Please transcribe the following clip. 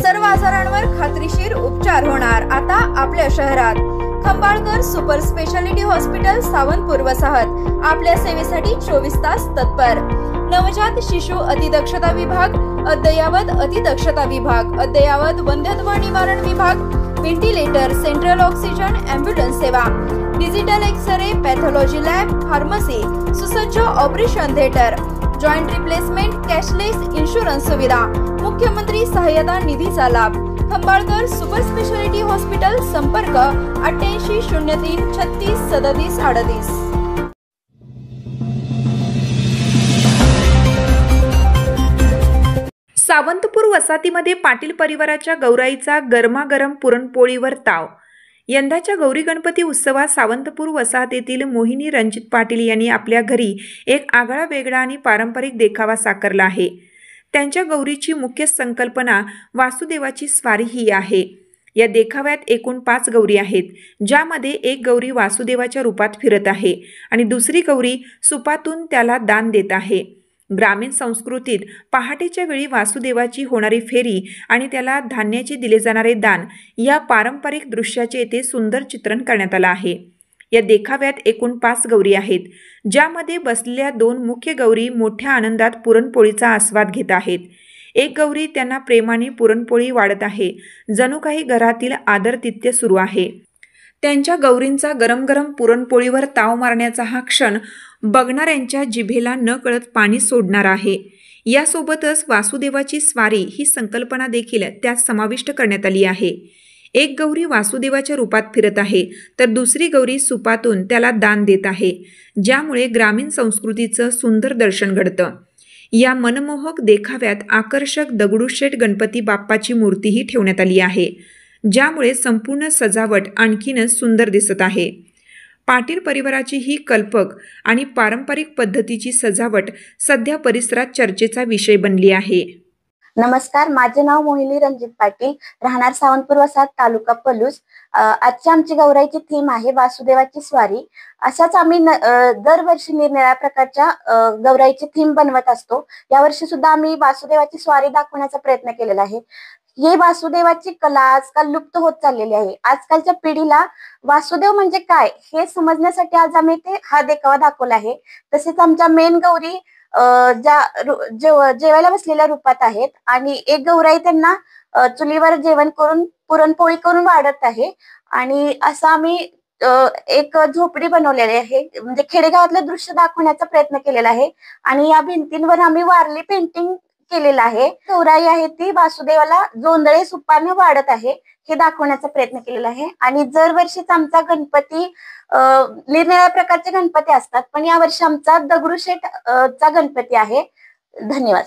सर्व आजारांवर खात्रीशीर उपचार होणार आता आपल्या शहरात। Khambalkar super speciality hospital Sawantpur वसाहत आपल्या सेवेसाठी 24 तास तत्पर। नवजात शिशु अतिदक्षता विभाग, अद्ययावत अतिदक्षता विभाग, अद्ययावत वंध्यत्व निवारण विभाग, व्हेंटिलेटर, सेंट्रल ऑक्सिजन, एम्ब्युलन्स सेवा, digital x ray, pathology lab, pharmacy, सुसज्ज operation theatre, joint replacement, cashless insurance सुविधा, मुख्यमंत्री सहायता निधीचा लाभ। खंबाळकर सुपर स्पेशालिटी हॉस्पिटल, संपर्क 88 03 36 37 38। सावंतपूर वसाहतीमध्ये पाटील परिवाराच्या गौराईचा गरमागरम पुरणपोळीवर ताव। यंदाच्या गौरी गणपती उत्सवात सावंतपूर वसाहतीतील मोहिनी रणजित पाटील यांनी आपल्या घरी एक आगळा वेगळा आणि पारंपरिक देखावा साकारला आहे। त्यांच्या गौरीची मुख्य संकल्पना वासुदेवाची स्वारी ही आहे। या देखाव्यात एकूण 5 गौरी आहेत, ज्यामध्ये एक गौरी वासुदेवाच्या रूपात फिरत आहे आणि दुसरी गौरी सुपातून त्याला दान देत आहे। ग्रामीण संस्कृतीत पहाटेच्या वेळी वासुदेवाची होणारी फेरी आणि त्याला धान्याचे दिले जाणारे दान या पारंपरिक दृश्याचे येथे सुंदर चित्रण करण्यात आले आहे। या देखाव्यात एकूण 5 गौरी आहेत, ज्यामध्ये बसलेल्या 2 मुख्य गौरी मोठ्या आनंदात पुरणपोळीचा आस्वाद घेत आहेत। एक गौरी त्यांना प्रेमाने पुरणपोळी वाढत आहे, जणू काही घरातील आदरातिथ्य सुरू आहे। त्यांच्या गौरींचा गरम गरम पुरणपोळीवर ताव मारण्याचा हा क्षण बघणाऱ्यांच्या जिभेला न कळत पाणी सोडणार आहे। यासोबतच वासुदेवाची स्वारी ही संकल्पना देखील त्यात समाविष्ट करण्यात आली आहे। एक गौरी वासुदेवाच्या रूपात फिरत आहे, तर दुसरी गौरी सुपातून त्याला दान देत आहे, ज्यामुळे ग्रामीण संस्कृतीचं सुंदर दर्शन घडतं। या मनमोहक देखाव्यात आकर्षक दगडूशेठ गणपती बाप्पाची मूर्तीही ठेवण्यात आली आहे, ज्यामुळे संपूर्ण सजावट आणखीनच सुंदर दिसत आहे। पाटील परिवाराची ही कल्पक आणि पारंपरिक पद्धतीची सजावट सध्या परिसरात चर्चेचा विषय बनली आहे। नमस्कार, माझे नाव मोहिनी रणजित पाटील, राहणार सावंतपूर वसाहत, तालुका पलूस। आजची आमची गौराईची थीम आहे वासुदेवाची स्वारी। असाच आम्ही दरवर्षी निरनिराळ्या प्रकारच्या गौराईची थीम बनवत असतो। यावर्षी सुद्धा आम्ही वासुदेवाची स्वारी दाखवण्याचा प्रयत्न केलेला आहे। ही वासुदेवाची कला आजकाल लुप्त होत चाललेली आहे। आजकालच्या पिढीला वासुदेव म्हणजे काय हे समजण्यासाठी आज आम्ही हा देखावा दाखवला आहे। तसेच आमच्या मेन गौरी जेवायला बसलेल्या रूपात आहेत आणि एक गौराई त्यांना चुलीवर जेवण करून पुरणपोळी करून वाढत आहे। आणि असं आम्ही एक झोपडी बनवलेली आहे, म्हणजे खेडेगावातलं दृश्य दाखवण्याचा प्रयत्न केलेला आहे। आणि या भिंतींवर आम्ही वारली पेंटिंग केलेला आहे। गौराई आहे ती वासुदेवाला जोंधळे सुपाने वाढत आहे हे दाखवण्याचा प्रयत्न केलेला आहे। आणि दरवर्षीच आमचा गणपती निरनिराळ्या प्रकारचे गणपती असतात, पण यावर्षी आमचा दगडूशेठ चा गणपती आहे। धन्यवाद।